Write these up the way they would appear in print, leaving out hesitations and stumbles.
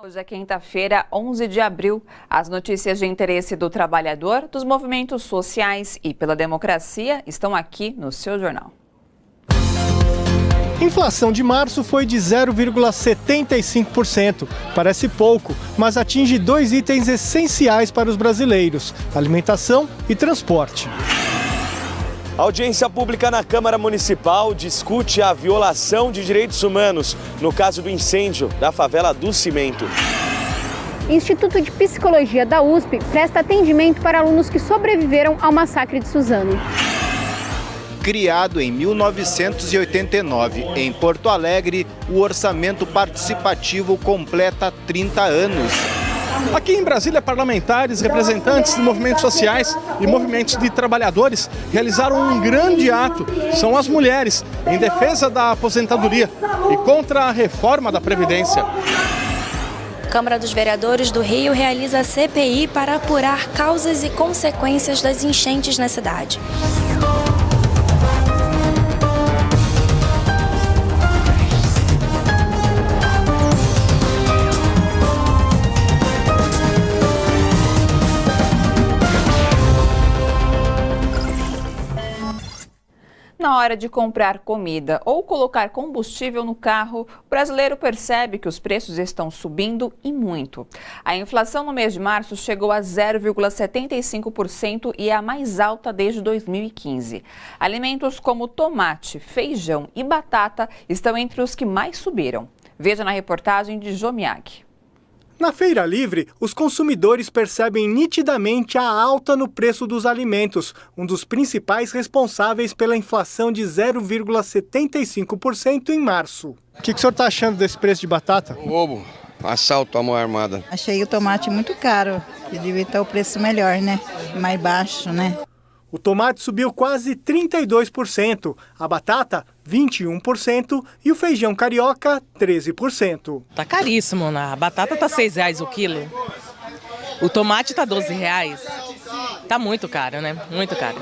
Hoje é quinta-feira, 11 de abril. As notícias de interesse do trabalhador, dos movimentos sociais e pela democracia estão aqui no seu jornal. Inflação de março foi de 0,75%. Parece pouco, mas atinge dois itens essenciais para os brasileiros: alimentação e transporte. A audiência pública na Câmara Municipal discute a violação de direitos humanos no caso do incêndio da favela do Cimento. Instituto de Psicologia da USP presta atendimento para alunos que sobreviveram ao massacre de Suzano. Criado em 1989 em Porto Alegre, o orçamento participativo completa 30 anos. Aqui em Brasília, parlamentares, representantes de movimentos sociais e movimentos de trabalhadores realizaram um grande ato. São as mulheres, em defesa da aposentadoria e contra a reforma da Previdência. Câmara dos Vereadores do Rio realiza a CPI para apurar causas e consequências das enchentes na cidade. Na hora de comprar comida ou colocar combustível no carro, o brasileiro percebe que os preços estão subindo e muito. A inflação no mês de março chegou a 0,75% e é a mais alta desde 2015. Alimentos como tomate, feijão e batata estão entre os que mais subiram. Veja na reportagem de Jô Miyagi. Na Feira Livre, os consumidores percebem nitidamente a alta no preço dos alimentos, um dos principais responsáveis pela inflação de 0,75% em março. O que o senhor está achando desse preço de batata? Roubo, assalto à mão armada. Achei o tomate muito caro, que devia estar o preço melhor, né? Mais baixo, né? O tomate subiu quase 32%, a batata 21% e o feijão carioca 13%. Tá caríssimo, né? A batata tá R$6 o quilo. O tomate tá R$12. Tá muito caro, né? Muito caro.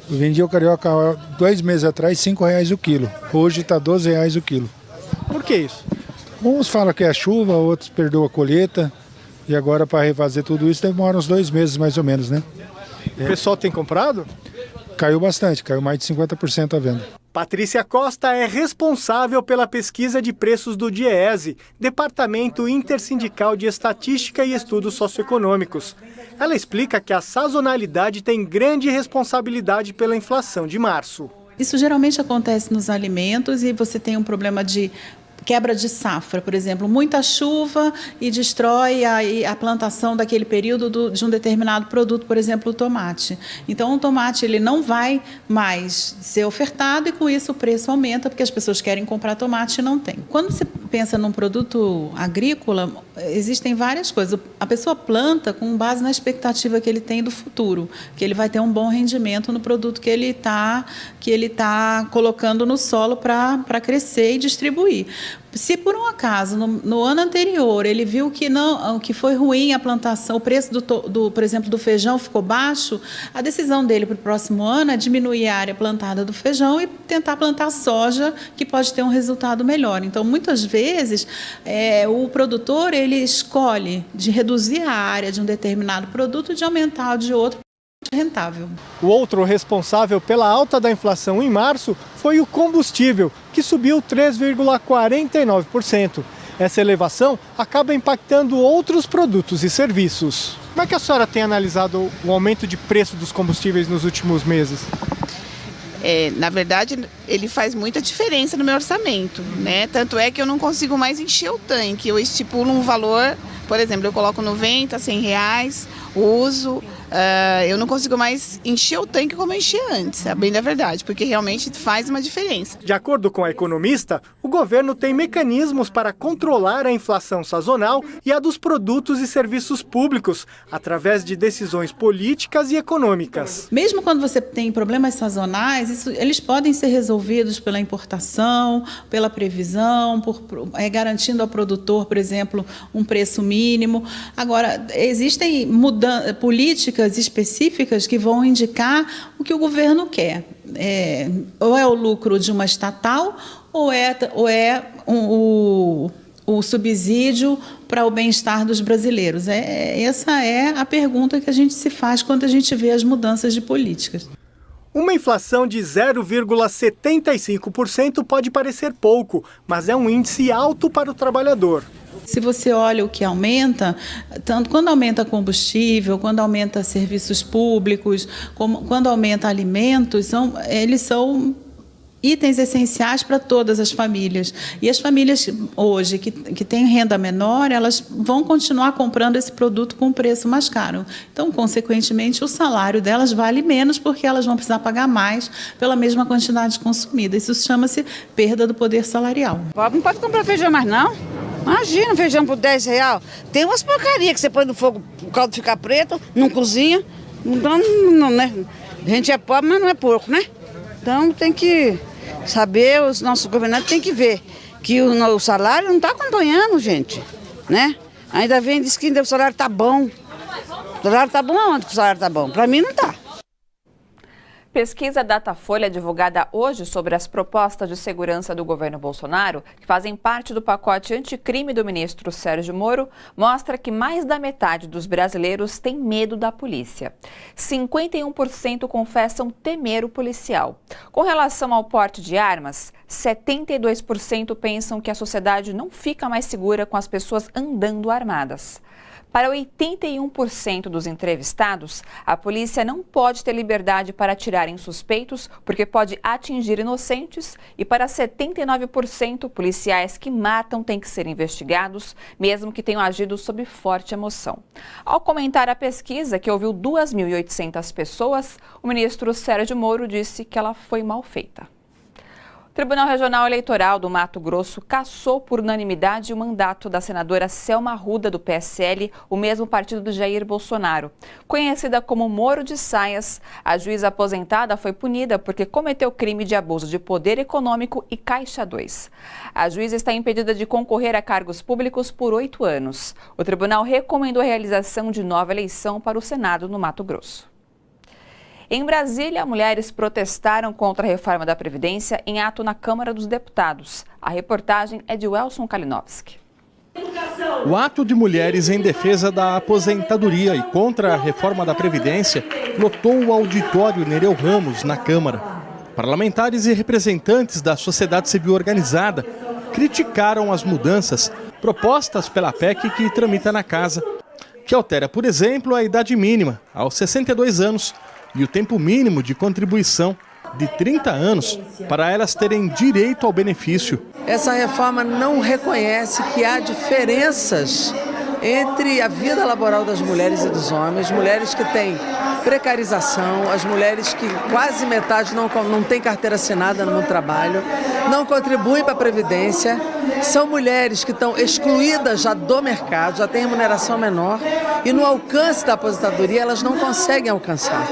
Eu vendi o carioca há 2 meses atrás, R$5 o quilo. Hoje tá R$12 o quilo. Por que isso? Uns falam que é chuva, outros perdoam a colheita. E agora para refazer tudo isso demora uns 2 meses mais ou menos, né? O pessoal tem comprado? Caiu bastante, caiu mais de 50% a venda. Patrícia Costa é responsável pela pesquisa de preços do DIEESE, Departamento Intersindical de Estatística e Estudos Socioeconômicos. Ela explica que a sazonalidade tem grande responsabilidade pela inflação de março. Isso geralmente acontece nos alimentos e você tem um problema de quebra de safra, por exemplo, muita chuva e destrói a plantação daquele período de um determinado produto, por exemplo, o tomate. Então, o tomate ele não vai mais ser ofertado e, com isso, o preço aumenta, porque as pessoas querem comprar tomate e não tem. Quando você pensa num produto agrícola, existem várias coisas. A pessoa planta com base na expectativa que ele tem do futuro, que ele vai ter um bom rendimento no produto que ele tá colocando no solo para crescer e distribuir. Se por um acaso, no ano anterior, ele viu que foi ruim a plantação, o preço, por exemplo, do feijão ficou baixo, a decisão dele para o próximo ano é diminuir a área plantada do feijão e tentar plantar soja, que pode ter um resultado melhor. Então, muitas vezes, o produtor ele escolhe de reduzir a área de um determinado produto e de aumentar a de outro. Rentável. O outro responsável pela alta da inflação em março foi o combustível, que subiu 3,49%. Essa elevação acaba impactando outros produtos e serviços. Como é que a senhora tem analisado o aumento de preço dos combustíveis nos últimos meses? Na verdade, ele faz muita diferença no meu orçamento, né? Tanto é que eu não consigo mais encher o tanque. Eu estipulo um valor, por exemplo, eu coloco 90, R$100, uso. Eu não consigo mais encher o tanque como eu enchia antes, é bem da verdade, porque realmente faz uma diferença. De acordo com a economista, o governo tem mecanismos para controlar a inflação sazonal e a dos produtos e serviços públicos, através de decisões políticas e econômicas. Mesmo quando você tem problemas sazonais, eles podem ser resolvidos pela importação, pela previsão, garantindo ao produtor, por exemplo, um preço mínimo. Agora, existem políticas específicas que vão indicar o que o governo quer. Ou é o lucro de uma estatal, ou é o subsídio para o bem-estar dos brasileiros? Essa é a pergunta que a gente se faz quando a gente vê as mudanças de políticas. Uma inflação de 0,75% pode parecer pouco, mas é um índice alto para o trabalhador. Se você olha o que aumenta, tanto quando aumenta combustível, quando aumenta serviços públicos, quando aumenta alimentos, eles são itens essenciais para todas as famílias. E as famílias hoje que têm renda menor, elas vão continuar comprando esse produto com preço mais caro. Então, consequentemente, o salário delas vale menos porque elas vão precisar pagar mais pela mesma quantidade consumida. Isso chama-se perda do poder salarial. Não pode comprar feijão mais não. Imagina, feijão por R$10. Tem umas porcarias que você põe no fogo, o caldo fica preto, não cozinha. Não, né? A gente é pobre, mas não é porco, né? Então tem que saber, os nossos governantes têm que ver que o salário não está acompanhando, gente, né? Ainda vem, diz que o salário está bom. O salário está bom aonde que o salário está bom? Para mim não está. Pesquisa Datafolha divulgada hoje sobre as propostas de segurança do governo Bolsonaro, que fazem parte do pacote anticrime do ministro Sérgio Moro, mostra que mais da metade dos brasileiros tem medo da polícia. 51% confessam temer o policial. Com relação ao porte de armas, 72% pensam que a sociedade não fica mais segura com as pessoas andando armadas. Para 81% dos entrevistados, a polícia não pode ter liberdade para atirar em suspeitos porque pode atingir inocentes e para 79%, policiais que matam têm que ser investigados, mesmo que tenham agido sob forte emoção. Ao comentar a pesquisa, que ouviu 2.800 pessoas, o ministro Sérgio Moro disse que ela foi mal feita. O Tribunal Regional Eleitoral do Mato Grosso cassou por unanimidade o mandato da senadora Selma Arruda, do PSL, o mesmo partido do Jair Bolsonaro. Conhecida como Moro de Saias, a juíza aposentada foi punida porque cometeu crime de abuso de poder econômico e Caixa 2. A juíza está impedida de concorrer a cargos públicos por 8 anos. O tribunal recomendou a realização de nova eleição para o Senado no Mato Grosso. Em Brasília, mulheres protestaram contra a reforma da Previdência em ato na Câmara dos Deputados. A reportagem é de Welson Kalinowski. O ato de mulheres em defesa da aposentadoria e contra a reforma da Previdência lotou o auditório Nereu Ramos, na Câmara. Parlamentares e representantes da sociedade civil organizada criticaram as mudanças propostas pela PEC que tramita na casa, que altera, por exemplo, a idade mínima aos 62 anos, e o tempo mínimo de contribuição de 30 anos para elas terem direito ao benefício. Essa reforma não reconhece que há diferenças entre a vida laboral das mulheres e dos homens, mulheres que têm precarização, as mulheres que quase metade não tem carteira assinada no trabalho, não contribuem para a Previdência, são mulheres que estão excluídas já do mercado, já têm remuneração menor e no alcance da aposentadoria elas não conseguem alcançar.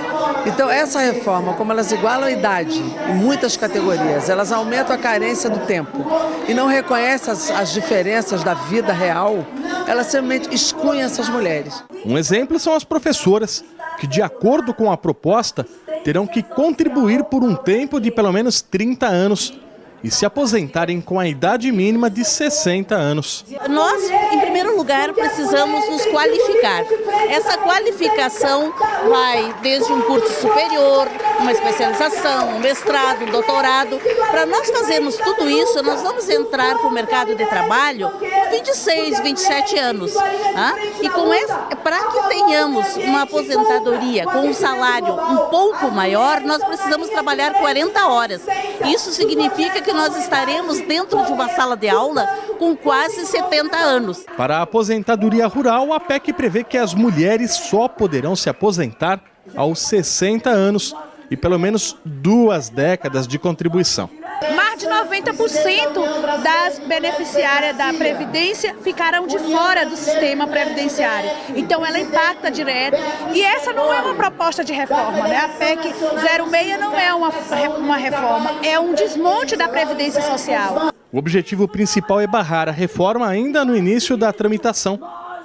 Então essa reforma, como elas igualam a idade em muitas categorias, elas aumentam a carência do tempo e não reconhecem as diferenças da vida real, elas simplesmente excluem essas mulheres. Um exemplo são as professoras, que de acordo com a proposta, terão que contribuir por um tempo de pelo menos 30 anos e se aposentarem com a idade mínima de 60 anos. Nós, em primeiro lugar, precisamos nos qualificar. Essa qualificação vai desde um curso superior, uma especialização, um mestrado, um doutorado. Para nós fazermos tudo isso, nós vamos entrar para o mercado de trabalho com 26, 27 anos. Tá? E para que tenhamos uma aposentadoria com um salário um pouco maior, nós precisamos trabalhar 40 horas. Isso significa que nós estaremos dentro de uma sala de aula com quase 70 anos. Para a aposentadoria rural, a PEC prevê que as mulheres só poderão se aposentar aos 60 anos e pelo menos 2 décadas de contribuição. Mais de 90% das beneficiárias da Previdência ficarão de fora do sistema previdenciário. Então ela impacta direto. E essa não é uma proposta de reforma, né? A PEC 06 não é uma reforma, é um desmonte da Previdência Social. O objetivo principal é barrar a reforma ainda no início da tramitação,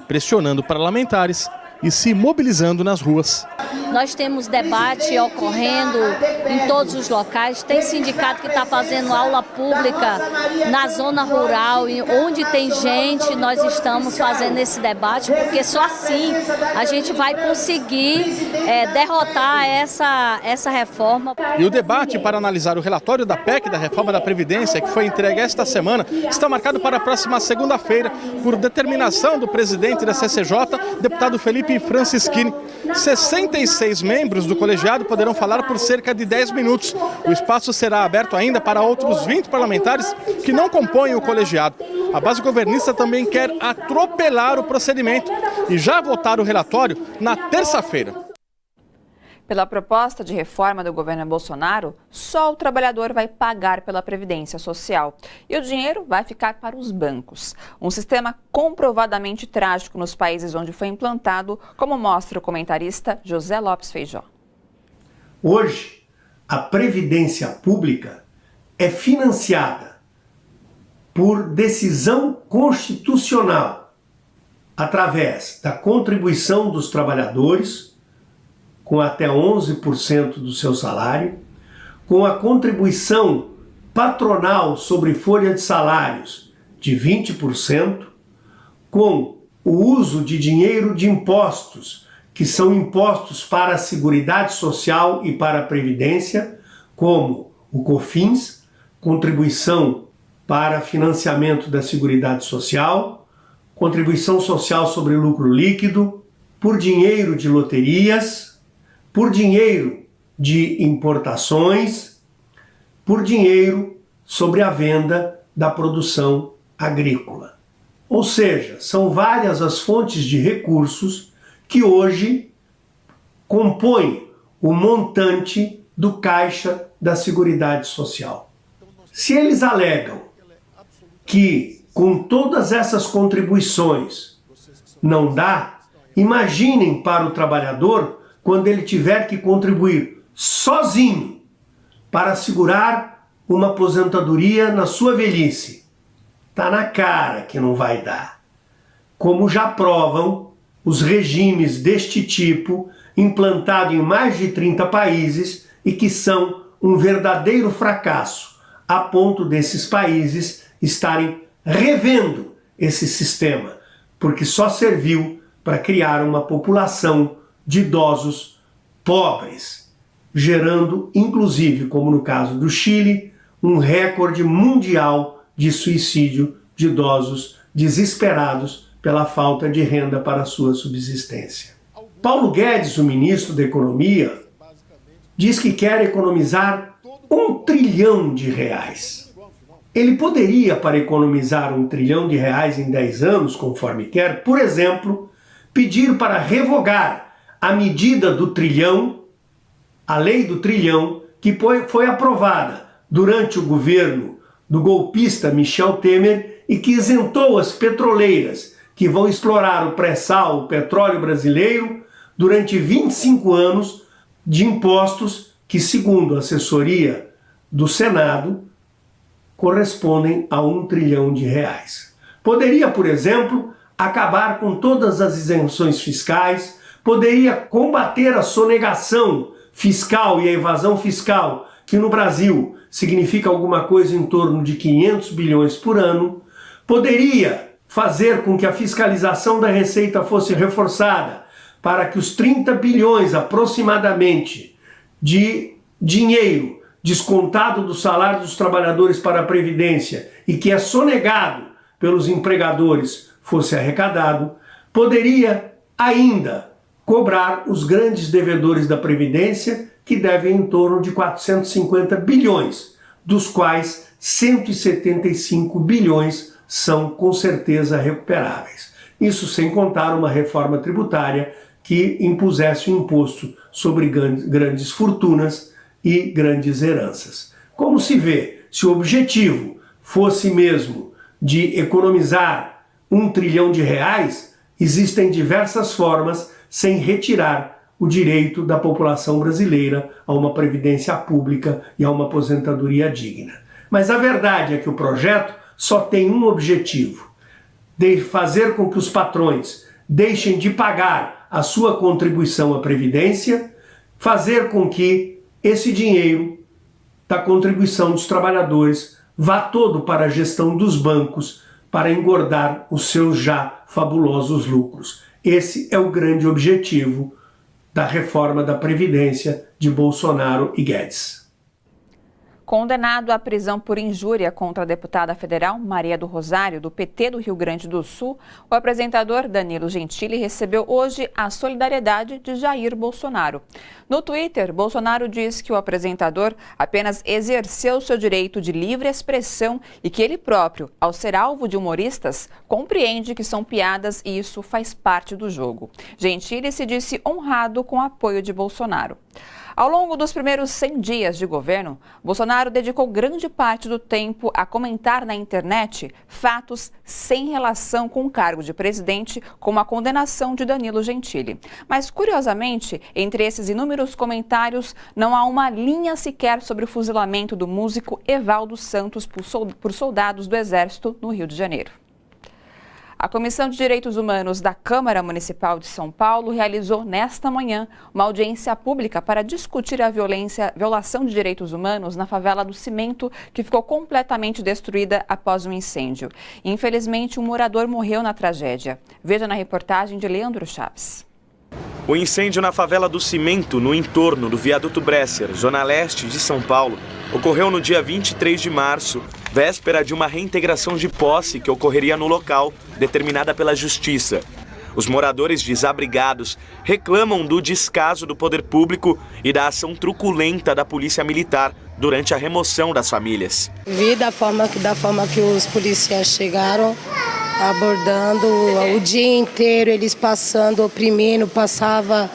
pressionando parlamentares e se mobilizando nas ruas. Nós temos debate ocorrendo em todos os locais. Tem sindicato que está fazendo aula pública na zona rural, e onde tem gente, nós estamos fazendo esse debate, porque só assim a gente vai conseguir derrotar essa reforma. E o debate para analisar o relatório da PEC, da reforma da Previdência, que foi entregue esta semana, está marcado para a próxima segunda-feira, por determinação do presidente da CCJ, deputado Felipe Francischini. 66 membros do colegiado poderão falar por cerca de 10 minutos. O espaço será aberto ainda para outros 20 parlamentares que não compõem o colegiado. A base governista também quer atropelar o procedimento e já votar o relatório na terça-feira. Pela proposta de reforma do governo Bolsonaro, só o trabalhador vai pagar pela Previdência Social e o dinheiro vai ficar para os bancos. Um sistema comprovadamente trágico nos países onde foi implantado, como mostra o comentarista José Lopes Feijó. Hoje, a Previdência Pública é financiada por decisão constitucional através da contribuição dos trabalhadores, com até 11% do seu salário, com a contribuição patronal sobre folha de salários de 20%, com o uso de dinheiro de impostos, que são impostos para a Seguridade Social e para a Previdência, como o COFINS, contribuição para financiamento da Seguridade Social, contribuição social sobre lucro líquido, por dinheiro de loterias, por dinheiro de importações, por dinheiro sobre a venda da produção agrícola. Ou seja, são várias as fontes de recursos que hoje compõem o montante do caixa da Seguridade Social. Se eles alegam que com todas essas contribuições não dá, imaginem para o trabalhador quando ele tiver que contribuir sozinho para assegurar uma aposentadoria na sua velhice. Está na cara que não vai dar. Como já provam os regimes deste tipo implantados em mais de 30 países e que são um verdadeiro fracasso, a ponto desses países estarem revendo esse sistema, porque só serviu para criar uma população de idosos pobres, gerando, inclusive, como no caso do Chile, um recorde mundial de suicídio de idosos desesperados pela falta de renda para a sua subsistência. Paulo Guedes, o ministro da Economia, diz que quer economizar R$1 trilhão. Ele poderia, para economizar R$1 trilhão em 10 anos, conforme quer, por exemplo, pedir para revogar a medida do trilhão, a lei do trilhão, que foi aprovada durante o governo do golpista Michel Temer e que isentou as petroleiras que vão explorar o pré-sal, o petróleo brasileiro, durante 25 anos de impostos que, segundo a assessoria do Senado, correspondem a R$1 trilhão. Poderia, por exemplo, acabar com todas as isenções fiscais, poderia combater a sonegação fiscal e a evasão fiscal, que no Brasil significa alguma coisa em torno de 500 bilhões por ano, poderia fazer com que a fiscalização da Receita fosse reforçada para que os 30 bilhões aproximadamente de dinheiro descontado do salário dos trabalhadores para a Previdência e que é sonegado pelos empregadores fosse arrecadado, poderia ainda cobrar os grandes devedores da Previdência, que devem em torno de 450 bilhões, dos quais 175 bilhões são com certeza recuperáveis. Isso sem contar uma reforma tributária que impusesse um imposto sobre grandes fortunas e grandes heranças. Como se vê, se o objetivo fosse mesmo de economizar R$1 trilhão, existem diversas formas sem retirar o direito da população brasileira a uma previdência pública e a uma aposentadoria digna. Mas a verdade é que o projeto só tem um objetivo: de fazer com que os patrões deixem de pagar a sua contribuição à Previdência, fazer com que esse dinheiro da contribuição dos trabalhadores vá todo para a gestão dos bancos, para engordar os seus já fabulosos lucros. Esse é o grande objetivo da reforma da Previdência de Bolsonaro e Guedes. Condenado à prisão por injúria contra a deputada federal Maria do Rosário, do PT do Rio Grande do Sul, o apresentador Danilo Gentili recebeu hoje a solidariedade de Jair Bolsonaro. No Twitter, Bolsonaro diz que o apresentador apenas exerceu seu direito de livre expressão e que ele próprio, ao ser alvo de humoristas, compreende que são piadas e isso faz parte do jogo. Gentili se disse honrado com o apoio de Bolsonaro. Ao longo dos primeiros 100 dias de governo, Bolsonaro dedicou grande parte do tempo a comentar na internet fatos sem relação com o cargo de presidente, como a condenação de Danilo Gentili. Mas, curiosamente, entre esses inúmeros comentários, não há uma linha sequer sobre o fuzilamento do músico Evaldo Santos por soldados do Exército no Rio de Janeiro. A Comissão de Direitos Humanos da Câmara Municipal de São Paulo realizou nesta manhã uma audiência pública para discutir a violação de direitos humanos na favela do Cimento, que ficou completamente destruída após um incêndio. Infelizmente, um morador morreu na tragédia. Veja na reportagem de Leandro Chaves. O incêndio na favela do Cimento, no entorno do viaduto Bresser, zona leste de São Paulo, ocorreu no dia 23 de março, véspera de uma reintegração de posse que ocorreria no local, determinada pela Justiça. Os moradores desabrigados reclamam do descaso do poder público e da ação truculenta da polícia militar durante a remoção das famílias. Vi da forma que os policiais chegaram, abordando o dia inteiro, eles passando, oprimindo, passava,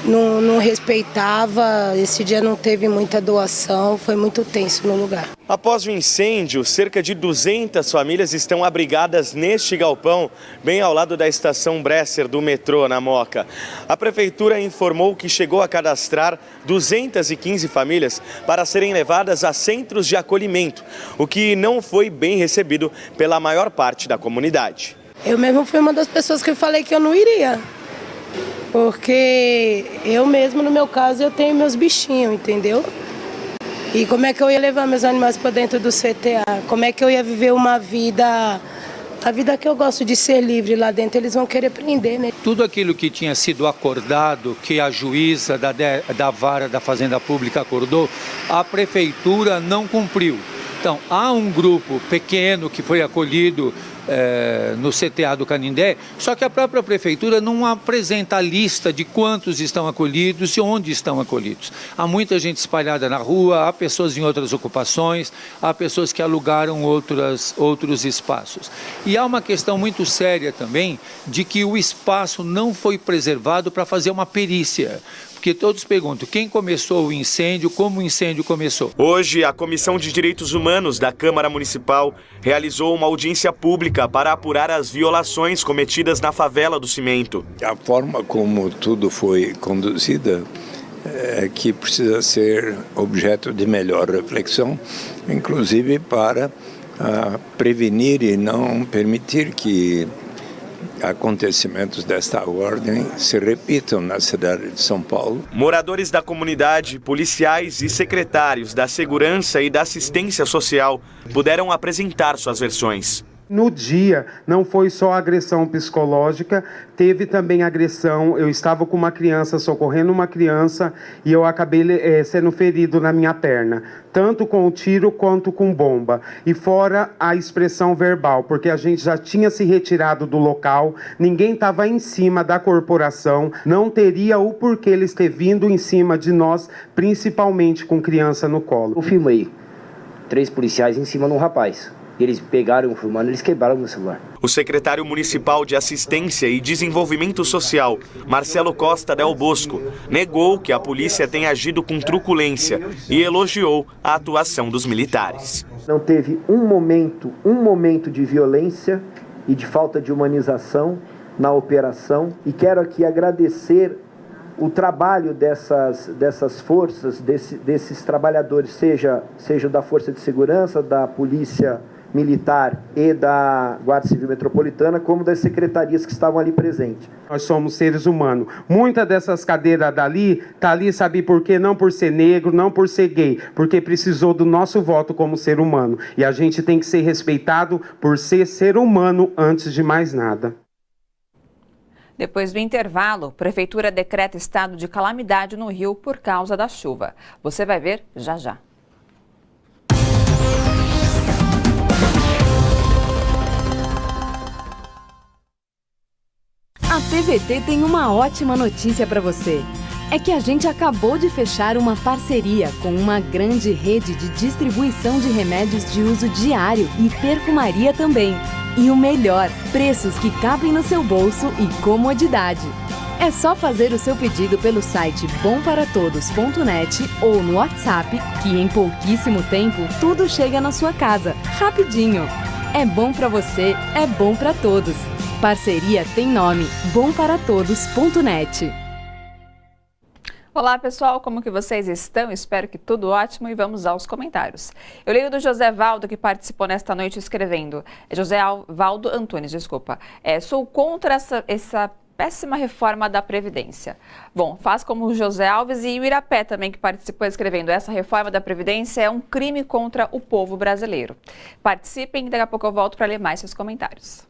não respeitava. Esse dia não teve muita doação, foi muito tenso no lugar. Após o incêndio, cerca de 200 famílias estão abrigadas neste galpão, bem ao lado da estação Bresser do metrô, na Moca. A prefeitura informou que chegou a cadastrar 215 famílias para serem levadas a centros de acolhimento, o que não foi bem recebido pela maior parte da comunidade. Eu mesmo fui uma das pessoas que eu falei que eu não iria, porque eu mesmo, no meu caso, eu tenho meus bichinhos, entendeu? E como é que eu ia levar meus animais para dentro do CTA? Como é que eu ia viver uma vida, a vida que eu gosto de ser livre lá dentro? Eles vão querer prender, né? Tudo aquilo que tinha sido acordado, que a juíza da vara da Fazenda Pública acordou, a prefeitura não cumpriu. Então, há um grupo pequeno que foi acolhido no CTA do Canindé, só que a própria prefeitura não apresenta a lista de quantos estão acolhidos e onde estão acolhidos. Há muita gente espalhada na rua, há pessoas em outras ocupações, há pessoas que alugaram outros espaços. E há uma questão muito séria também de que o espaço não foi preservado para fazer uma perícia. Porque todos perguntam quem começou o incêndio, como o incêndio começou. Hoje, a Comissão de Direitos Humanos da Câmara Municipal realizou uma audiência pública para apurar as violações cometidas na favela do Cimento. A forma como tudo foi conduzida é que precisa ser objeto de melhor reflexão, inclusive para prevenir e não permitir que acontecimentos desta ordem se repitam na cidade de São Paulo. Moradores da comunidade, policiais e secretários da Segurança e da Assistência Social puderam apresentar suas versões. No dia, não foi só agressão psicológica, teve também agressão. Eu estava com uma criança, socorrendo uma criança, e eu acabei sendo ferido na minha perna, tanto com o tiro quanto com bomba. E fora a expressão verbal, porque a gente já tinha se retirado do local, ninguém estava em cima da corporação, não teria o porquê eles ter vindo em cima de nós, principalmente com criança no colo. Eu filmei 3 policiais em cima de um rapaz. Eles pegaram, filmando, eles quebraram meu celular. O secretário municipal de Assistência e Desenvolvimento Social, Marcelo Costa Del Bosco, negou que a polícia tenha agido com truculência e elogiou a atuação dos militares. Não teve um momento de violência e de falta de humanização na operação. E quero aqui agradecer o trabalho dessas forças, desses trabalhadores, seja da Força de Segurança, da Polícia Militar e da Guarda Civil Metropolitana, como das secretarias que estavam ali presentes. Nós somos seres humanos. Muitas dessas cadeiras dali, tá ali, sabe por quê? Não por ser negro, não por ser gay, porque precisou do nosso voto como ser humano. E a gente tem que ser respeitado por ser humano antes de mais nada. Depois do intervalo, a Prefeitura decreta estado de calamidade no Rio por causa da chuva. Você vai ver já já. A TVT tem uma ótima notícia para você. É que a gente acabou de fechar uma parceria com uma grande rede de distribuição de remédios de uso diário e perfumaria também. E o melhor, preços que cabem no seu bolso e comodidade. É só fazer o seu pedido pelo site bomparatodos.net ou no WhatsApp, que em pouquíssimo tempo tudo chega na sua casa, rapidinho. É bom para você, é bom para todos. Parceria tem nome, bomparatodos.net. Olá pessoal, como que vocês estão? Espero que tudo ótimo e vamos aos comentários. Eu leio do José Valdo, que participou nesta noite escrevendo. José Valdo Antunes, desculpa. Sou contra essa péssima reforma da Previdência. Bom, faz como o José Alves e o Irapé também, que participou escrevendo. Essa reforma da Previdência é um crime contra o povo brasileiro. Participem, daqui a pouco eu volto para ler mais seus comentários.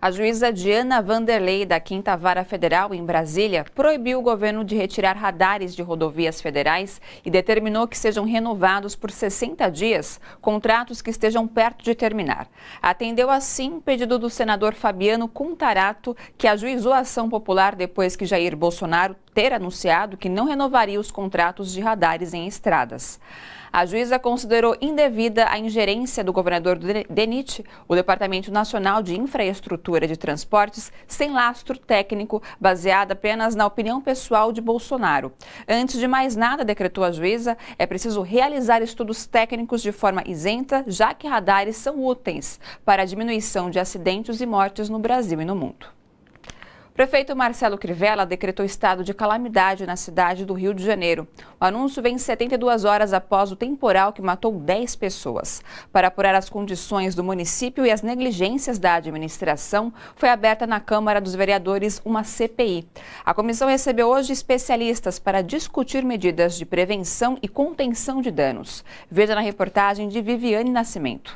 A juíza Diana Vanderlei, da 5ª Vara Federal em Brasília, proibiu o governo de retirar radares de rodovias federais e determinou que sejam renovados por 60 dias contratos que estejam perto de terminar. Atendeu assim o pedido do senador Fabiano Contarato, que ajuizou a ação popular depois que Jair Bolsonaro ter anunciado que não renovaria os contratos de radares em estradas. A juíza considerou indevida a ingerência do governador do DENIT, o Departamento Nacional de Infraestrutura de Transportes, sem lastro técnico, baseada apenas na opinião pessoal de Bolsonaro. Antes de mais nada, decretou a juíza, é preciso realizar estudos técnicos de forma isenta, já que radares são úteis para a diminuição de acidentes e mortes no Brasil e no mundo. O prefeito Marcelo Crivella decretou estado de calamidade na cidade do Rio de Janeiro. O anúncio vem 72 horas após o temporal que matou 10 pessoas. Para apurar as condições do município e as negligências da administração, foi aberta na Câmara dos Vereadores uma CPI. A comissão recebeu hoje especialistas para discutir medidas de prevenção e contenção de danos. Veja na reportagem de Viviane Nascimento.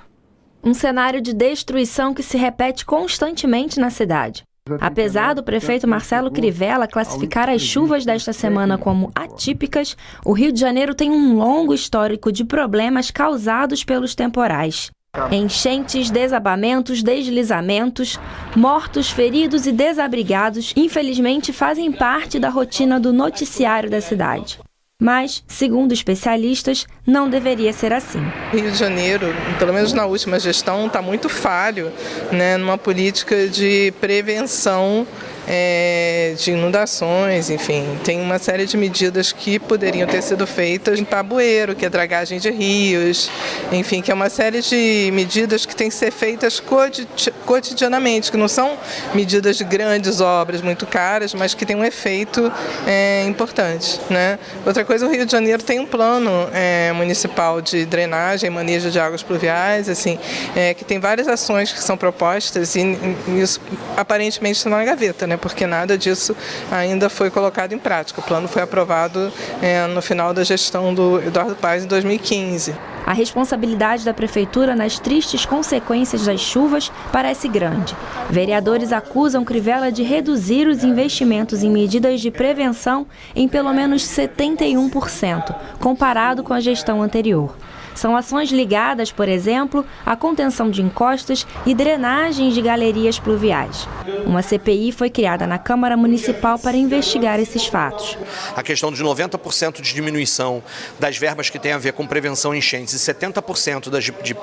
Um cenário de destruição que se repete constantemente na cidade. Apesar do prefeito Marcelo Crivella classificar as chuvas desta semana como atípicas, o Rio de Janeiro tem um longo histórico de problemas causados pelos temporais. Enchentes, desabamentos, deslizamentos, mortos, feridos e desabrigados, infelizmente, fazem parte da rotina do noticiário da cidade. Mas, segundo especialistas, não deveria ser assim. O Rio de Janeiro, pelo menos na última gestão, está muito falho, né, numa política de prevenção de inundações, enfim. Tem uma série de medidas que poderiam ter sido feitas em Tabueiro, que é dragagem de rios, enfim, que é uma série de medidas que têm que ser feitas cotidianamente, que não são medidas de grandes obras muito caras, mas que têm um efeito importante, né? Outra coisa, o Rio de Janeiro tem um plano municipal de drenagem, manejo de águas pluviais, assim, que tem várias ações que são propostas e isso aparentemente está na gaveta, né? Porque nada disso ainda foi colocado em prática. O plano foi aprovado no final da gestão do Eduardo Paes em 2015. A responsabilidade da prefeitura nas tristes consequências das chuvas parece grande. Vereadores acusam Crivella de reduzir os investimentos em medidas de prevenção em pelo menos 71%, comparado com a gestão anterior. São ações ligadas, por exemplo, à contenção de encostas e drenagens de galerias pluviais. Uma CPI foi criada na Câmara Municipal para investigar esses fatos. A questão de 90% de diminuição das verbas que tem a ver com prevenção em enchentes e 70%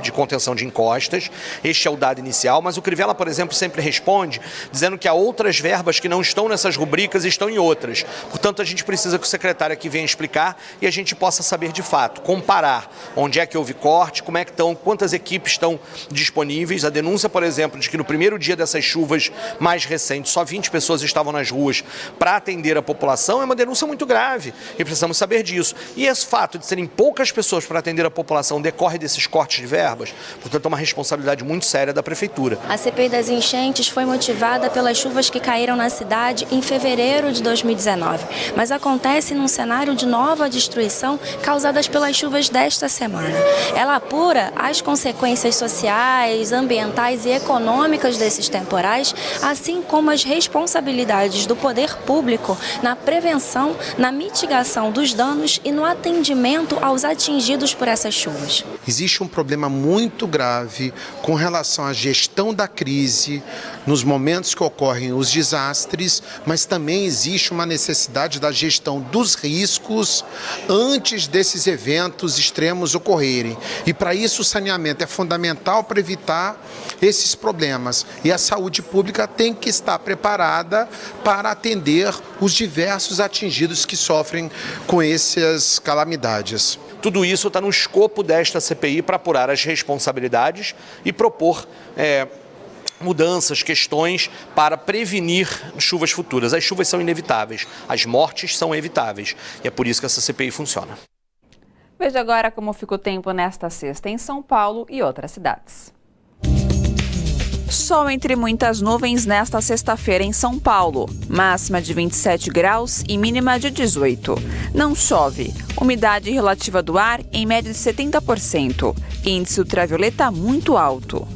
de contenção de encostas. Este é o dado inicial, mas o Crivella, por exemplo, sempre responde dizendo que há outras verbas que não estão nessas rubricas e estão em outras. Portanto, a gente precisa que o secretário aqui venha explicar e a gente possa saber de fato, comparar onde é que houve corte, como é que estão, quantas equipes estão disponíveis. A denúncia, por exemplo, de que no primeiro dia dessas chuvas mais recentes, só 20 pessoas estavam nas ruas para atender a população, é uma denúncia muito grave e precisamos saber disso. E esse fato de serem poucas pessoas para atender a população decorre desses cortes de verbas, portanto é uma responsabilidade muito séria da Prefeitura. A CPI das enchentes foi motivada pelas chuvas que caíram na cidade em fevereiro de 2019, mas acontece num cenário de nova destruição causadas pelas chuvas desta semana. Ela apura as consequências sociais, ambientais e econômicas desses temporais, assim como as responsabilidades do poder público na prevenção, na mitigação dos danos e no atendimento aos atingidos por essas chuvas. Existe um problema muito grave com relação à gestão da crise, nos momentos que ocorrem os desastres, mas também existe uma necessidade da gestão dos riscos antes desses eventos extremos ocorrerem. E para isso o saneamento é fundamental para evitar esses problemas. E a saúde pública tem que estar preparada para atender os diversos atingidos que sofrem com essas calamidades. Tudo isso está no escopo desta CPI para apurar as responsabilidades e propor mudanças, questões para prevenir chuvas futuras. As chuvas são inevitáveis, as mortes são evitáveis e é por isso que essa CPI funciona. Veja agora como fica o tempo nesta sexta em São Paulo e outras cidades. Sol entre muitas nuvens nesta sexta-feira em São Paulo. Máxima de 27 graus e mínima de 18. Não chove. Umidade relativa do ar em média de 70%. Índice ultravioleta muito alto.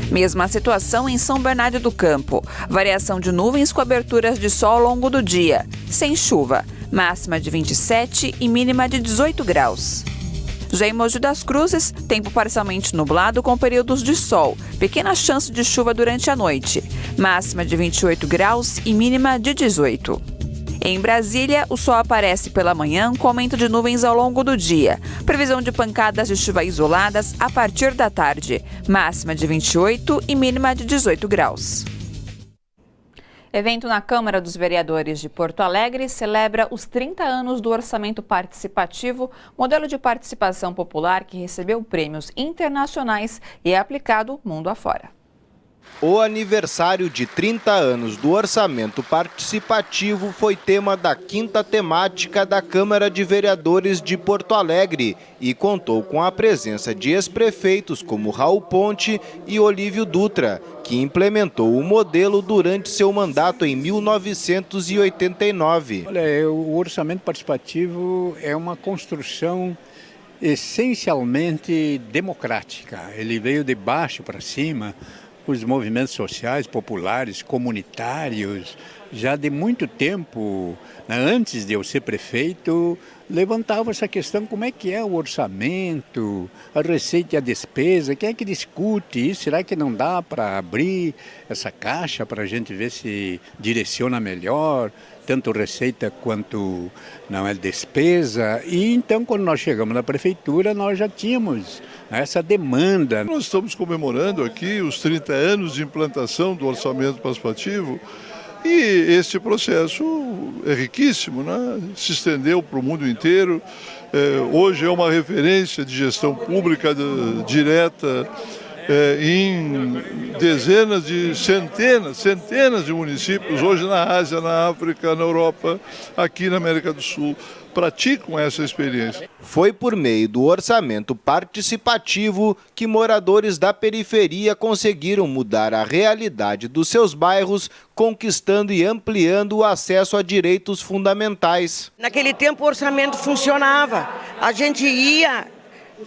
Mesma situação em São Bernardo do Campo. Variação de nuvens com aberturas de sol ao longo do dia. Sem chuva. Máxima de 27 e mínima de 18 graus. Já em Mogi das Cruzes, tempo parcialmente nublado com períodos de sol. Pequena chance de chuva durante a noite. Máxima de 28 graus e mínima de 18. Em Brasília, o sol aparece pela manhã com aumento de nuvens ao longo do dia. Previsão de pancadas de chuva isoladas a partir da tarde. Máxima de 28 e mínima de 18 graus. Evento na Câmara dos Vereadores de Porto Alegre celebra os 30 anos do Orçamento Participativo, modelo de participação popular que recebeu prêmios internacionais e é aplicado mundo afora. O aniversário de 30 anos do Orçamento Participativo foi tema da 5ª temática da Câmara de Vereadores de Porto Alegre e contou com a presença de ex-prefeitos como Raul Ponte e Olívio Dutra, que implementou o modelo durante seu mandato em 1989. Olha, o orçamento participativo é uma construção essencialmente democrática. Ele veio de baixo para cima. Os movimentos sociais, populares, comunitários, já de muito tempo, né, antes de eu ser prefeito, levantavam essa questão: como é que é o orçamento, a receita e a despesa, quem é que discute isso? Será que não dá para abrir essa caixa para a gente ver se direciona melhor, tanto receita quanto não é despesa? E então, quando nós chegamos na prefeitura, nós já tínhamos essa demanda. Nós estamos comemorando aqui os 30 anos de implantação do orçamento participativo e este processo é riquíssimo, né? Se estendeu para o mundo inteiro. Hoje é uma referência de gestão pública direta em dezenas de centenas de municípios, hoje na Ásia, na África, na Europa, aqui na América do Sul, praticam essa experiência. Foi por meio do orçamento participativo que moradores da periferia conseguiram mudar a realidade dos seus bairros, conquistando e ampliando o acesso a direitos fundamentais. Naquele tempo o orçamento funcionava, a gente ia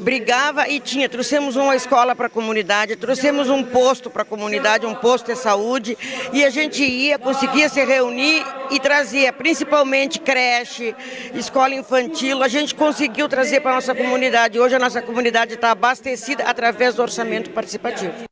brigava e trouxemos uma escola para a comunidade, trouxemos um posto para a comunidade, um posto de saúde, e a gente conseguia se reunir e trazia principalmente creche, escola infantil, a gente conseguiu trazer para a nossa comunidade. Hoje a nossa comunidade está abastecida através do orçamento participativo.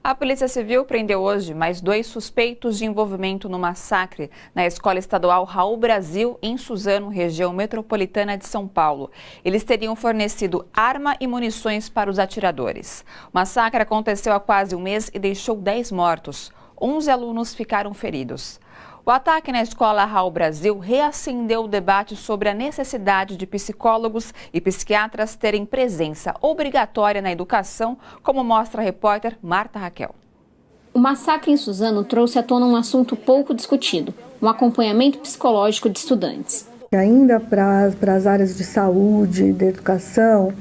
A Polícia Civil prendeu hoje mais 2 suspeitos de envolvimento no massacre na Escola Estadual Raul Brasil, em Suzano, região metropolitana de São Paulo. Eles teriam fornecido arma e munições para os atiradores. O massacre aconteceu há quase um mês e deixou 10 mortos. 11 alunos ficaram feridos. O ataque na Escola Raul Brasil reacendeu o debate sobre a necessidade de psicólogos e psiquiatras terem presença obrigatória na educação, como mostra a repórter Marta Raquel. O massacre em Suzano trouxe à tona um assunto pouco discutido, o acompanhamento psicológico de estudantes. Ainda para as áreas de saúde, de educação,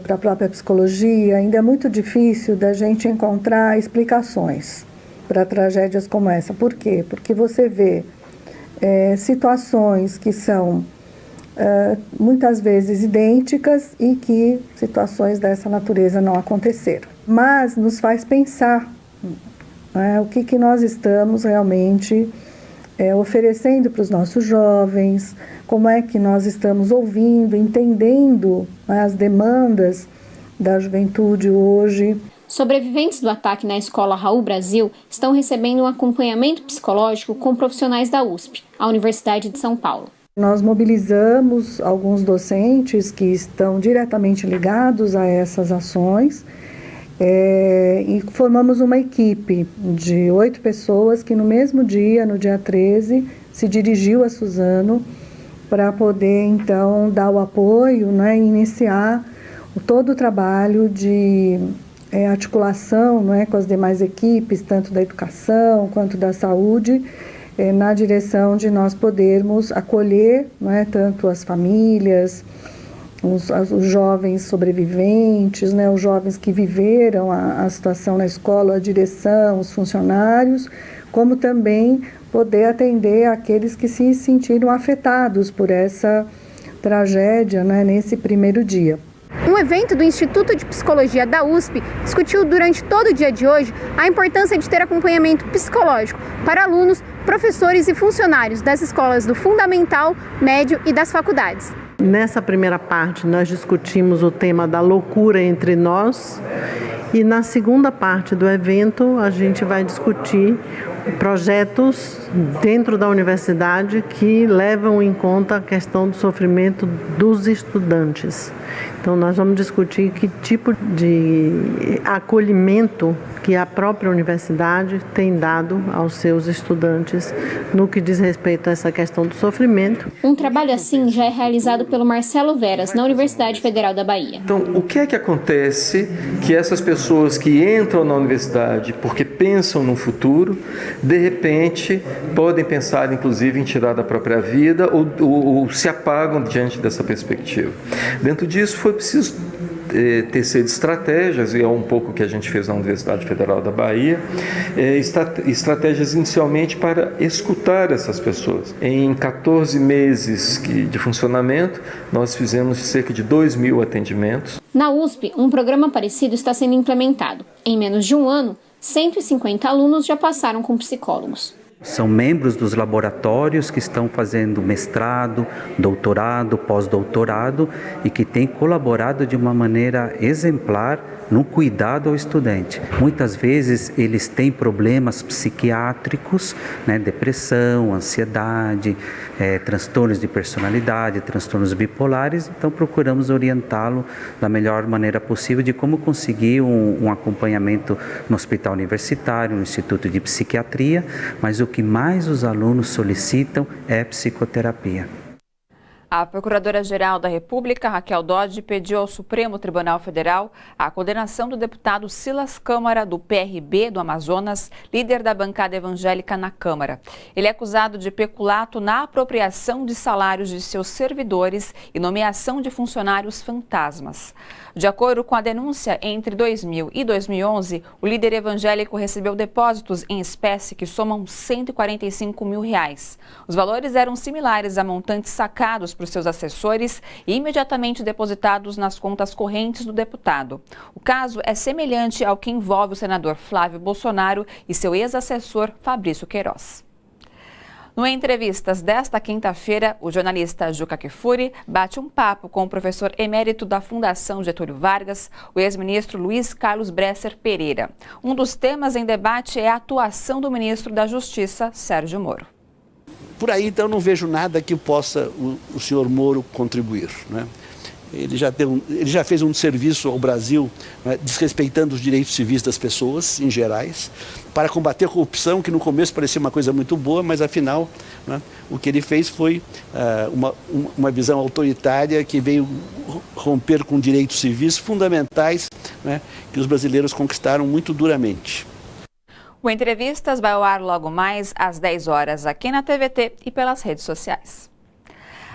para a própria psicologia, ainda é muito difícil da gente encontrar explicações para tragédias como essa. Por quê? Porque você vê situações que são muitas vezes idênticas e que situações dessa natureza não aconteceram. Mas nos faz pensar o que nós estamos realmente oferecendo para os nossos jovens, como é que nós estamos ouvindo, entendendo as demandas da juventude hoje. Sobreviventes do ataque na Escola Raul Brasil estão recebendo um acompanhamento psicológico com profissionais da USP, a Universidade de São Paulo. Nós mobilizamos alguns docentes que estão diretamente ligados a essas ações e formamos uma equipe de 8 pessoas que no mesmo dia, no dia 13, se dirigiu a Suzano para poder então dar o apoio, e iniciar todo o trabalho de articulação com as demais equipes, tanto da educação quanto da saúde, na direção de nós podermos acolher tanto as famílias, os jovens sobreviventes, os jovens que viveram a situação na escola, a direção, os funcionários, como também poder atender aqueles que se sentiram afetados por essa tragédia nesse primeiro dia. Um evento do Instituto de Psicologia da USP discutiu durante todo o dia de hoje a importância de ter acompanhamento psicológico para alunos, professores e funcionários das escolas do Fundamental, Médio e das faculdades. Nessa primeira parte, nós discutimos o tema da loucura entre nós e na segunda parte do evento a gente vai discutir projetos dentro da universidade que levam em conta a questão do sofrimento dos estudantes. Então nós vamos discutir que tipo de acolhimento que a própria universidade tem dado aos seus estudantes no que diz respeito a essa questão do sofrimento. Um trabalho assim já é realizado pelo Marcelo Veras, na Universidade Federal da Bahia. Então, o que é que acontece que essas pessoas que entram na universidade porque pensam no futuro, de repente podem pensar inclusive em tirar da própria vida ou se apagam diante dessa perspectiva? Dentro disso foi preciso tecer estratégias, e é um pouco o que a gente fez na Universidade Federal da Bahia, estratégias inicialmente para escutar essas pessoas. Em 14 meses de funcionamento, nós fizemos cerca de 2.000 atendimentos. Na USP, um programa parecido está sendo implementado. Em menos de um ano, 150 alunos já passaram com psicólogos. São membros dos laboratórios que estão fazendo mestrado, doutorado, pós-doutorado e que têm colaborado de uma maneira exemplar no cuidado ao estudante. Muitas vezes eles têm problemas psiquiátricos, depressão, ansiedade, transtornos de personalidade, transtornos bipolares, então procuramos orientá-lo da melhor maneira possível de como conseguir um acompanhamento no hospital universitário, no Instituto de Psiquiatria, mas o que mais os alunos solicitam é psicoterapia. A Procuradora-Geral da República, Raquel Dodge, pediu ao Supremo Tribunal Federal a condenação do deputado Silas Câmara, do PRB do Amazonas, líder da bancada evangélica na Câmara. Ele é acusado de peculato na apropriação de salários de seus servidores e nomeação de funcionários fantasmas. De acordo com a denúncia, entre 2000 e 2011, o líder evangélico recebeu depósitos em espécie que somam R$ 145 mil. Os valores eram similares a montantes sacados por seus assessores e imediatamente depositados nas contas correntes do deputado. O caso é semelhante ao que envolve o senador Flávio Bolsonaro e seu ex-assessor Fabrício Queiroz. No Entrevistas desta quinta-feira, o jornalista Juca Kfouri bate um papo com o professor emérito da Fundação Getúlio Vargas, o ex-ministro Luiz Carlos Bresser Pereira. Um dos temas em debate é a atuação do ministro da Justiça, Sérgio Moro. Por aí, então, não vejo nada que possa o senhor Moro contribuir, né? Ele já fez um serviço ao Brasil, né, desrespeitando os direitos civis das pessoas, em gerais, para combater a corrupção, que no começo parecia uma coisa muito boa, mas afinal, né, o que ele fez foi uma visão autoritária que veio romper com direitos civis fundamentais, né, que os brasileiros conquistaram muito duramente. O Entrevistas vai ao ar logo mais às 10 horas aqui na TVT e pelas redes sociais.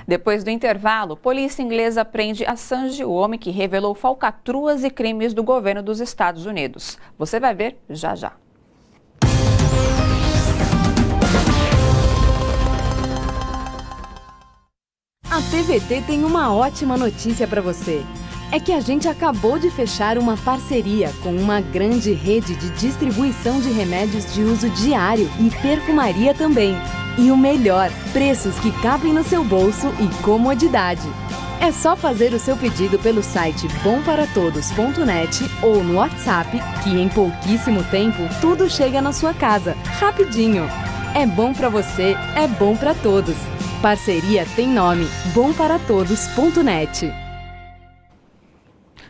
Depois do intervalo, polícia inglesa prende Assange, o homem que revelou falcatruas e crimes do governo dos Estados Unidos. Você vai ver já já. A TVT tem uma ótima notícia para você. É que a gente acabou de fechar uma parceria com uma grande rede de distribuição de remédios de uso diário e perfumaria também. E o melhor, preços que cabem no seu bolso e comodidade. É só fazer o seu pedido pelo site bomparatodos.net ou no WhatsApp, que em pouquíssimo tempo tudo chega na sua casa, rapidinho. É bom para você, é bom para todos. Parceria tem nome, bomparatodos.net.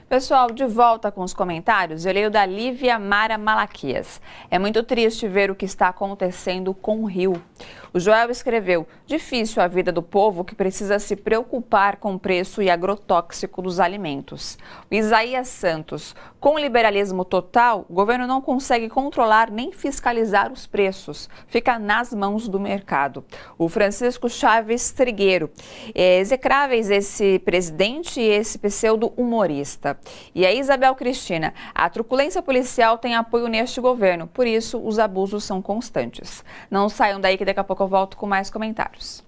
Pessoal, de volta com os comentários, eu leio da Lívia Mara Malaquias. É muito triste ver o que está acontecendo com o Rio. O Joel escreveu: difícil a vida do povo que precisa se preocupar com o preço e agrotóxico dos alimentos. O Isaías Santos: com o liberalismo total, o governo não consegue controlar nem fiscalizar os preços. Fica nas mãos do mercado. O Francisco Chaves Trigueiro: execráveis esse presidente e esse pseudo-humorista. E a Isabel Cristina: a truculência policial tem apoio neste governo, por isso os abusos são constantes. Não saiam daí que daqui a pouco eu volto com mais comentários.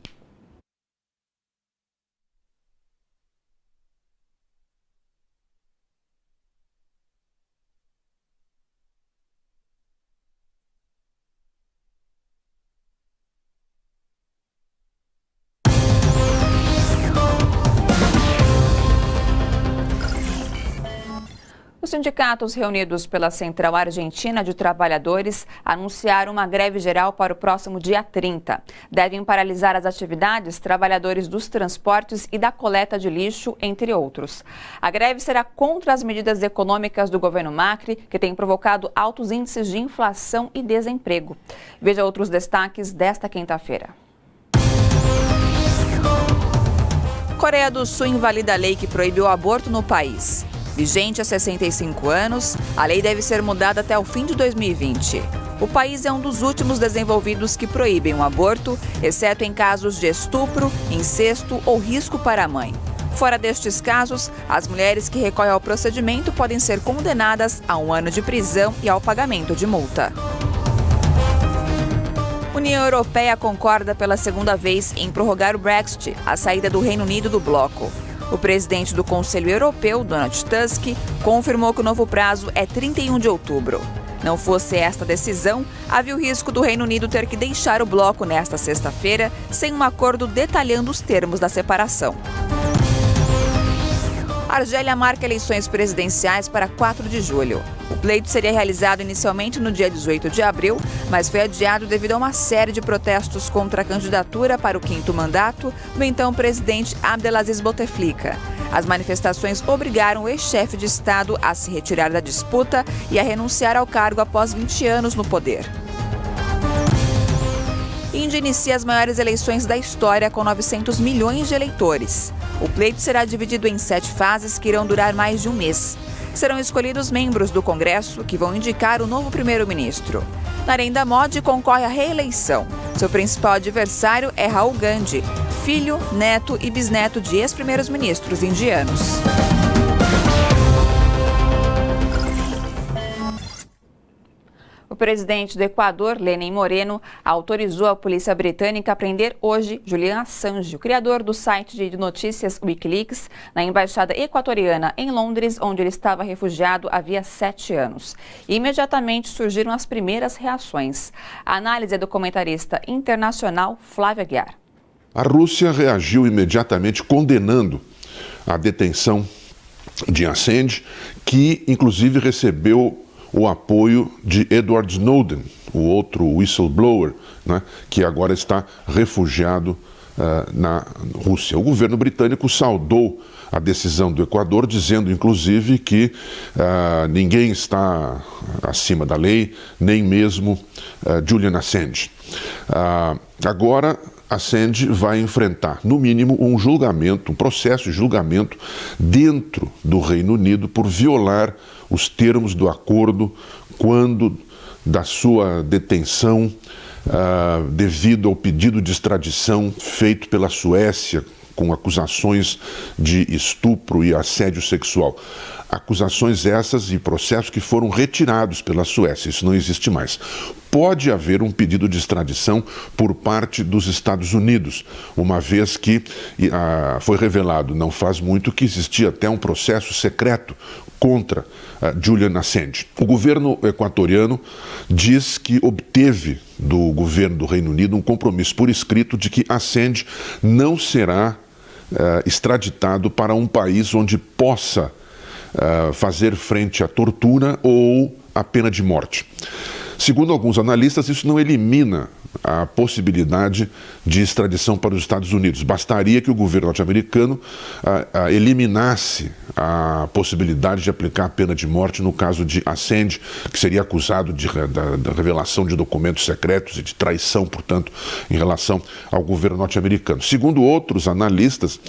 Os sindicatos reunidos pela Central Argentina de Trabalhadores anunciaram uma greve geral para o próximo dia 30. Devem paralisar as atividades trabalhadores dos transportes e da coleta de lixo, entre outros. A greve será contra as medidas econômicas do governo Macri, que tem provocado altos índices de inflação e desemprego. Veja outros destaques desta quinta-feira. Coreia do Sul invalida a lei que proíbe o aborto no país. Vigente há 65 anos, a lei deve ser mudada até o fim de 2020. O país é um dos últimos desenvolvidos que proíbem o aborto, exceto em casos de estupro, incesto ou risco para a mãe. Fora destes casos, as mulheres que recorrem ao procedimento podem ser condenadas a 1 ano de prisão e ao pagamento de multa. União Europeia concorda pela segunda vez em prorrogar o Brexit, a saída do Reino Unido do bloco. O presidente do Conselho Europeu, Donald Tusk, confirmou que o novo prazo é 31 de outubro. Não fosse esta decisão, havia o risco do Reino Unido ter que deixar o bloco nesta sexta-feira, sem um acordo detalhando os termos da separação. A Argélia marca eleições presidenciais para 4 de julho. O pleito seria realizado inicialmente no dia 18 de abril, mas foi adiado devido a uma série de protestos contra a candidatura para o 5º mandato do então presidente Abdelaziz Bouteflika. As manifestações obrigaram o ex-chefe de Estado a se retirar da disputa e a renunciar ao cargo após 20 anos no poder. Índia inicia as maiores eleições da história com 900 milhões de eleitores. O pleito será dividido em 7 fases que irão durar mais de um mês. Serão escolhidos membros do Congresso que vão indicar o novo primeiro-ministro. Narendra Modi concorre à reeleição. Seu principal adversário é Rahul Gandhi, filho, neto e bisneto de ex-primeiros ministros indianos. O presidente do Equador, Lenin Moreno, autorizou a polícia britânica a prender hoje Julian Assange, o criador do site de notícias Wikileaks, na embaixada equatoriana em Londres, onde ele estava refugiado havia 7 anos. Imediatamente surgiram as primeiras reações. A análise é do comentarista internacional Flávio Aguiar. A Rússia reagiu imediatamente condenando a detenção de Assange, que inclusive recebeu o apoio de Edward Snowden, o outro whistleblower, né, que agora está refugiado na Rússia. O governo britânico saudou a decisão do Equador, dizendo inclusive que ninguém está acima da lei, nem mesmo Julian Assange. Agora, Assange vai enfrentar, no mínimo, um julgamento, um processo de julgamento dentro do Reino Unido por violar os termos do acordo quando da sua detenção devido ao pedido de extradição feito pela Suécia com acusações de estupro e assédio sexual. Acusações essas e processos que foram retirados pela Suécia, isso não existe mais. Pode haver um pedido de extradição por parte dos Estados Unidos, uma vez que foi revelado não faz muito que existia até um processo secreto contra Julian Assange. O governo equatoriano diz que obteve do governo do Reino Unido um compromisso por escrito de que Assange não será extraditado para um país onde possa fazer frente à tortura ou à pena de morte. Segundo alguns analistas, isso não elimina a possibilidade de extradição para os Estados Unidos. Bastaria que o governo norte-americano eliminasse a possibilidade de aplicar a pena de morte no caso de Assange, que seria acusado da revelação de documentos secretos e de traição, portanto, em relação ao governo norte-americano. Segundo outros analistas,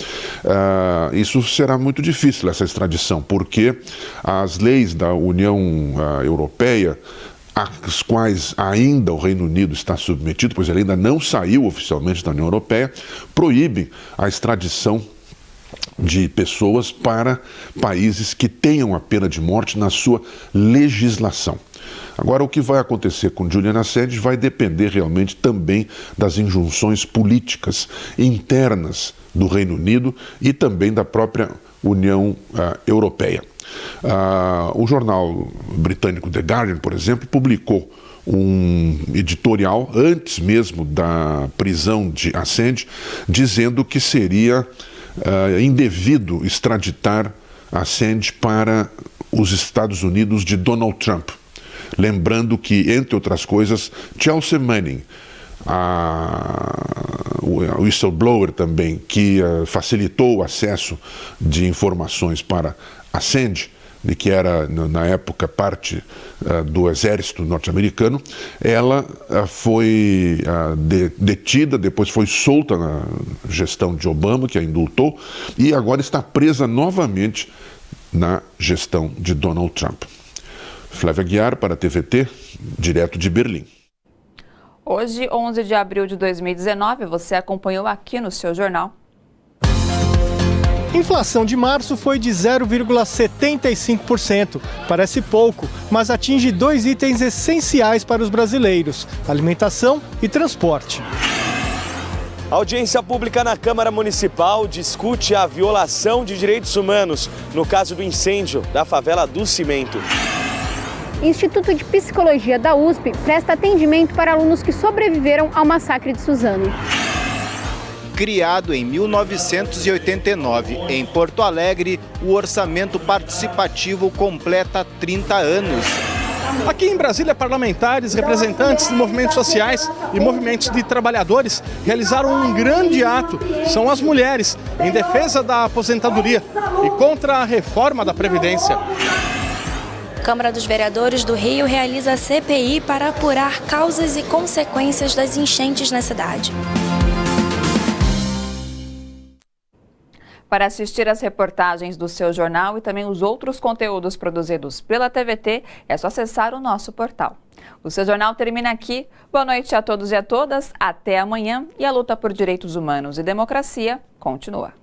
isso será muito difícil, essa extradição, porque as leis da União Europeia, às quais ainda o Reino Unido está submetido, pois ele ainda não saiu oficialmente da União Europeia, proíbem a extradição de pessoas para países que tenham a pena de morte na sua legislação. Agora, o que vai acontecer com Julian Assange vai depender realmente também das injunções políticas internas do Reino Unido e também da própria União Europeia. O jornal britânico The Guardian, por exemplo, publicou um editorial antes mesmo da prisão de Assange, dizendo que seria indevido extraditar Assange para os Estados Unidos de Donald Trump. Lembrando que, entre outras coisas, Chelsea Manning, o whistleblower também, que facilitou o acesso de informações para Assange, que era na época parte do exército norte-americano, ela foi detida, depois foi solta na gestão de Obama, que a indultou, e agora está presa novamente na gestão de Donald Trump. Flávio Aguiar para a TVT, direto de Berlim. Hoje, 11 de abril de 2019, você acompanhou aqui no seu jornal. Inflação de março foi de 0,75%. Parece pouco, mas atinge 2 itens essenciais para os brasileiros: alimentação e transporte. A audiência pública na Câmara Municipal discute a violação de direitos humanos no caso do incêndio da favela do Cimento. Instituto de Psicologia da USP presta atendimento para alunos que sobreviveram ao massacre de Suzano. Criado em 1989 em Porto Alegre, o orçamento participativo completa 30 anos. Aqui em Brasília, parlamentares, representantes de movimentos sociais e movimentos de trabalhadores realizaram um grande ato. São as mulheres, em defesa da aposentadoria e contra a reforma da Previdência. Câmara dos Vereadores do Rio realiza a CPI para apurar causas e consequências das enchentes na cidade. Para assistir às reportagens do seu jornal e também os outros conteúdos produzidos pela TVT, é só acessar o nosso portal. O seu jornal termina aqui. Boa noite a todos e a todas. Até amanhã. E a luta por direitos humanos e democracia continua.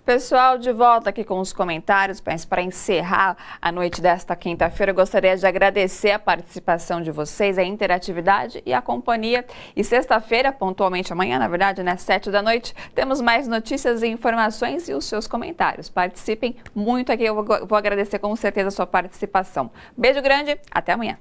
Pessoal, de volta aqui com os comentários, mas para encerrar a noite desta quinta-feira, eu gostaria de agradecer a participação de vocês, a interatividade e a companhia. E sexta-feira, pontualmente amanhã, na verdade, né, 7 da noite, temos mais notícias e informações e os seus comentários. Participem muito aqui, eu vou agradecer com certeza a sua participação. Beijo grande, até amanhã.